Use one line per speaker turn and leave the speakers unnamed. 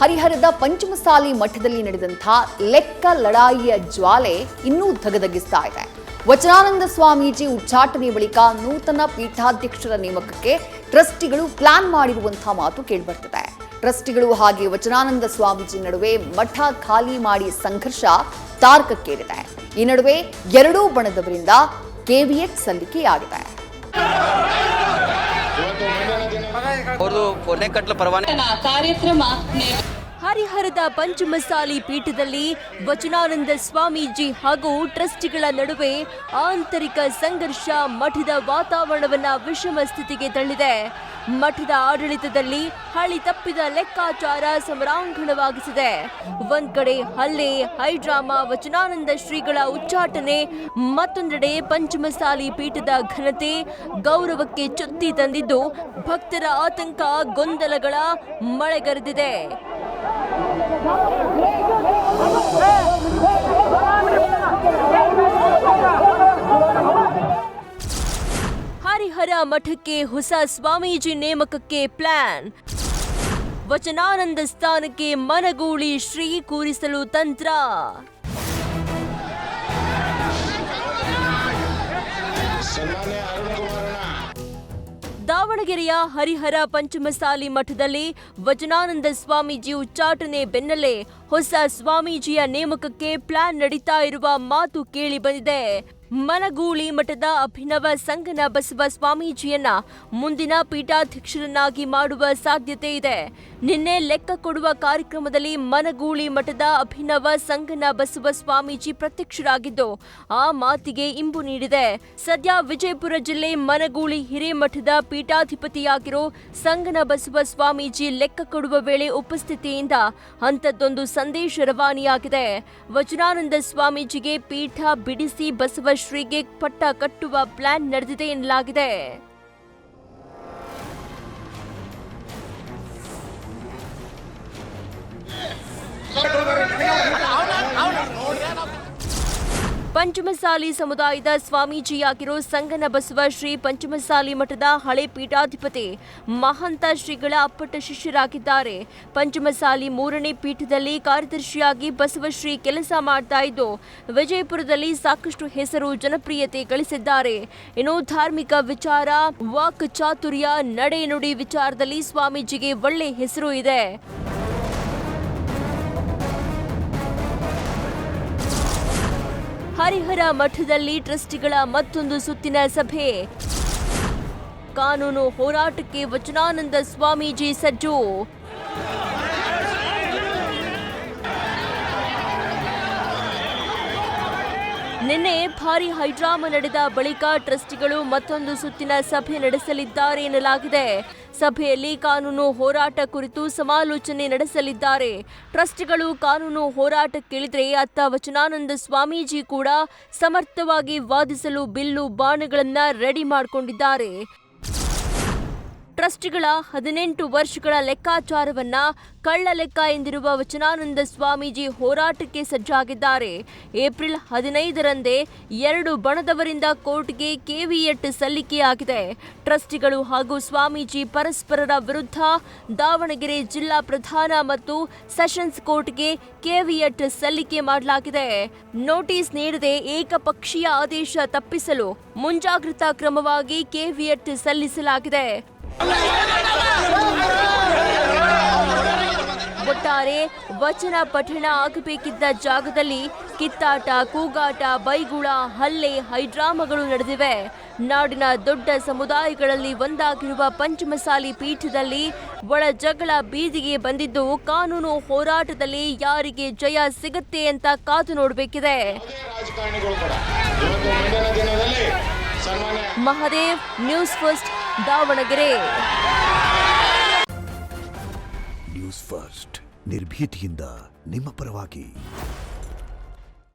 ಹರಿಹರದ ಪಂಚಮಸಾಲಿ ಮಠದಲ್ಲಿ ನಡೆದಂಥ ಲೆಕ್ಕ ಲಡಾಯಿಯ ಜ್ವಾಲೆ ಇನ್ನೂ ಧಗಧಗಿಸ್ತಾ ಇದೆ. ವಚನಾನಂದ ಸ್ವಾಮೀಜಿ ಉಚ್ಚಾಟನೆ ಬಳಿಕ ನೂತನ ಪೀಠಾಧ್ಯಕ್ಷರ ನೇಮಕಕ್ಕೆ ಟ್ರಸ್ಟಿಗಳು ಪ್ಲಾನ್ ಮಾಡಿರುವಂತಹ ಮಾತು ಕೇಳಿಬರ್ತಿದೆ. ಟ್ರಸ್ಟಿಗಳು ಹಾಗೆ ವಚನಾನಂದ ಸ್ವಾಮೀಜಿ ನಡುವೆ ಮಠ ಖಾಲಿ ಮಾಡಿ ಸಂಘರ್ಷ ತಾರಕಕ್ಕೇರಿದೆ. ಈ ನಡುವೆ ಎರಡೂ ಬಣದವರಿಂದ ಕೆವಿಎಟ್ ಸಲ್ಲಿಕೆಯಾಗಿದೆ.
ಹರಿಹರದ ಪಂಚಮಸಾಲಿ ಪೀಠದಲ್ಲಿ ವಚನಾನಂದ ಸ್ವಾಮೀಜಿ ಹಾಗೂ ಟ್ರಸ್ಟಿಗಳ ನಡುವೆ ಆಂತರಿಕ ಸಂಘರ್ಷ ಮಠದ ವಾತಾವರಣವನ್ನ ವಿಷಮ ಸ್ಥಿತಿಗೆ ತಳ್ಳಿದೆ. ಮಠದ ಆಡಳಿತದಲ್ಲಿ ಹಳಿ ತಪ್ಪಿದ ಲೆಕ್ಕಾಚಾರ ಸಮರಾಂಗಣವಾಗಿಸಿದೆ. ಒಂದ್ ಕಡೆ ಹಲ್ಲೆ, ಹೈಡ್ರಾಮಾ, ವಚನಾನಂದ ಶ್ರೀಗಳ ಉಚ್ಚಾಟನೆ, ಮತ್ತೊಂದೆಡೆ ಪಂಚಮಸಾಲಿ ಪೀಠದ ಘನತೆ, ಗೌರವಕ್ಕೆ ಚ್ಯುತಿ ತಂದಿದ್ದು ಭಕ್ತರ ಆತಂಕ, ಗೊಂದಲಗಳ ಮಳೆಗರೆದಿದೆ. ಹರಿಹರ ಮಠಕ್ಕೆ ಹೊಸ ಸ್ವಾಮೀಜಿ ನೇಮಕಕ್ಕೆ ಪ್ಲಾನ್. ವಚನಾನಂದ ಸ್ಥಾನಕ್ಕೆ ಮನಗೂಳಿ ಶ್ರೀ ಕೂರಿಸಲು ತಂತ್ರ. ದಾವಣಗೆರೆಯ ಹರಿಹರ ಪಂಚಮಸಾಲಿ ಮಠದಲ್ಲಿ ವಚನಾನಂದ ಸ್ವಾಮೀಜಿ ಉಚ್ಚಾಟನೆ ಬೆನ್ನಲ್ಲೇ ಹೊಸ ಸ್ವಾಮೀಜಿಯ ನೇಮಕಕ್ಕೆ ಪ್ಲಾನ್ ನಡೀತಾ ಇರುವ ಮಾತು ಕೇಳಿ ಬಂದಿದೆ. ಮನಗೂಳಿ ಮಠದ ಅಭಿನವ ಸಂಗನ ಬಸವ ಸ್ವಾಮೀಜಿಯನ್ನ ಮುಂದಿನ ಪೀಠಾಧ್ಯಕ್ಷರನ್ನಾಗಿ ಮಾಡುವ ಸಾಧ್ಯತೆ ಇದೆ. ನಿನ್ನೆ ಲೆಕ್ಕ ಕೊಡುವ ಕಾರ್ಯಕ್ರಮದಲ್ಲಿ ಮನಗೂಳಿ ಮಠದ ಅಭಿನವ ಸಂಗನ ಬಸವ ಸ್ವಾಮೀಜಿ ಪ್ರತ್ಯಕ್ಷರಾಗಿದ್ದು ಆ ಮಾತಿಗೆ ಇಂಬು ನೀಡಿದೆ. ಸದ್ಯ ವಿಜಯಪುರ ಜಿಲ್ಲೆ ಮನಗೂಳಿ ಹಿರೇಮಠದ ಪೀಠಾಧಿಪತಿಯಾಗಿರೋ ಸಂಗನ ಬಸವ ಸ್ವಾಮೀಜಿ ಲೆಕ್ಕ ಕೊಡುವ ವೇಳೆ ಉಪಸ್ಥಿತಿಯಿಂದ ಅಂಥದ್ದೊಂದು ಸಂದೇಶ ರವಾನೆಯಾಗಿದೆ. ವಚನಾನಂದ ಸ್ವಾಮೀಜಿಗೆ ಪೀಠ ಬಿಡಿಸಿ ಬಸವ ಶ್ರೀಗೆ ಪಟ್ಟ ಕಟ್ಟುವ ಪ್ಲಾನ್ ನಡೆದಿದೆ ಎನ್ನಲಾಗಿದೆ. ಪಂಚಮಸಾಲಿ ಸಮುದಾಯದ ಸ್ವಾಮೀಜಿಯಾಗಿರೋ ಸಂಗನ ಬಸವ ಶ್ರೀ ಪಂಚಮಸಾಲಿ ಮಠದ ಹಳೆ ಪೀಠಾಧಿಪತಿ ಮಹಂತ ಶ್ರೀಗಳ ಅಪ್ಪಟ ಶಿಷ್ಯರಾಗಿದ್ದಾರೆ. ಪಂಚಮಸಾಲಿ 3ನೇ ಪೀಠದಲ್ಲಿ ಕಾರ್ಯದರ್ಶಿಯಾಗಿ ಬಸವಶ್ರೀ ಕೆಲಸ ಮಾಡ್ತಾ ಇದ್ದು ವಿಜಯಪುರದಲ್ಲಿ ಸಾಕಷ್ಟು ಹೆಸರು, ಜನಪ್ರಿಯತೆ ಗಳಿಸಿದ್ದಾರೆ. ಇನ್ನು ಧಾರ್ಮಿಕ ವಿಚಾರ, ವಾಕ್ ಚಾತುರ್ಯ, ನಡೆ ನುಡಿ ವಿಚಾರದಲ್ಲಿ ಸ್ವಾಮೀಜಿಗೆ ಒಳ್ಳೆ ಹೆಸರು ಇದೆ. ಹರಿಹರ ಮಠದಲ್ಲಿ ಟ್ರಸ್ಟಿಗಳ ಮತ್ತೊಂದು ಸುತ್ತಿನ ಸಭೆ. ಕಾನೂನು ಹೋರಾಟಕ್ಕೆ ವಚನಾನಂದ ಸ್ವಾಮೀಜಿ ಸಜ್ಜು. ನಿನ್ನೆ ಭಾರಿ ಹೈಡ್ರಾಮಾ ನಡೆದ ಬಳಿಕ ಟ್ರಸ್ಟಿಗಳು ಮತ್ತೊಂದು ಸುತ್ತಿನ ಸಭೆ ನಡೆಸಲಿದ್ದಾರೆ ಎನ್ನಲಾಗಿದೆ. ಸಭೆಯಲ್ಲಿ ಕಾನೂನು ಹೋರಾಟ ಕುರಿತು ಸಮಾಲೋಚನೆ ನಡೆಸಲಿದ್ದಾರೆ. ಟ್ರಸ್ಟಿಗಳು ಕಾನೂನು ಹೋರಾಟಕ್ಕಿಳಿದ್ರೆ ಅತ್ತ ವಚನಾನಂದ ಸ್ವಾಮೀಜಿ ಕೂಡ ಸಮರ್ಥವಾಗಿ ವಾದಿಸಲು ಬಿಲ್ಲು ಬಾಣಗಳನ್ನ ರೆಡಿ ಮಾಡಿಕೊಂಡಿದ್ದಾರೆ. ಟ್ರಸ್ಟಿಗಳ 18 ವರ್ಷಗಳ ಲೆಕ್ಕಾಚಾರವನ್ನ ಕಳ್ಳ ಲೆಕ್ಕ ಎಂದಿರುವ ವಚನಾನಂದ ಸ್ವಾಮೀಜಿ ಹೋರಾಟಕ್ಕೆ ಸಜ್ಜಾಗಿದ್ದಾರೆ. ಏಪ್ರಿಲ್ 15ರಂದೇ 2 ಬಣದವರಿಂದ ಕೋರ್ಟ್ಗೆ ಕೆವಿಎಟ್ ಸಲ್ಲಿಕೆಯಾಗಿದೆ. ಟ್ರಸ್ಟಿಗಳು ಹಾಗೂ ಸ್ವಾಮೀಜಿ ಪರಸ್ಪರರ ವಿರುದ್ಧ ದಾವಣಗೆರೆ ಜಿಲ್ಲಾ ಪ್ರಧಾನ ಮತ್ತು ಸೆಷನ್ಸ್ ಕೋರ್ಟ್ಗೆ ಕೆವಿಎಟ್ ಸಲ್ಲಿಕೆ ಮಾಡಲಾಗಿದೆ. ನೋಟಿಸ್ ನೀಡದೆ ಏಕಪಕ್ಷೀಯ ಆದೇಶ ತಪ್ಪಿಸಲು ಮುಂಜಾಗ್ರತಾ ಕ್ರಮವಾಗಿ ಕೆವಿಎಟ್ ಸಲ್ಲಿಸಲಾಗಿದೆ. ಒಟ್ಟಾರೆ ವಚನ ಪಠಣ ಆಗಬೇಕಿದ್ದ ಜಾಗದಲ್ಲಿ ಕಿತ್ತಾಟ, ಕೂಗಾಟ, ಬೈಗುಳ, ಹಲ್ಲೆ, ಹೈಡ್ರಾಮಾಗಳು ನಡೆದಿವೆ. ನಾಡಿನ ದೊಡ್ಡ ಸಮುದಾಯಗಳಲ್ಲಿ ಒಂದಾಗಿರುವ ಪಂಚಮಸಾಲಿ ಪೀಠದಲ್ಲಿ ಒಳ ಜಗಳ ಬೀದಿಗೆ ಬಂದಿದ್ದು ಕಾನೂನು ಹೋರಾಟದಲ್ಲಿ ಯಾರಿಗೆ ಜಯ ಸಿಗುತ್ತೆ ಅಂತ ಕಾದು ನೋಡಬೇಕಿದೆ. Mahadev, news first, Davangere.
News first ನಿರ್ಭೀತಿಯಿಂದ ನಿಮ್ಮ ಪರವಾಗಿ.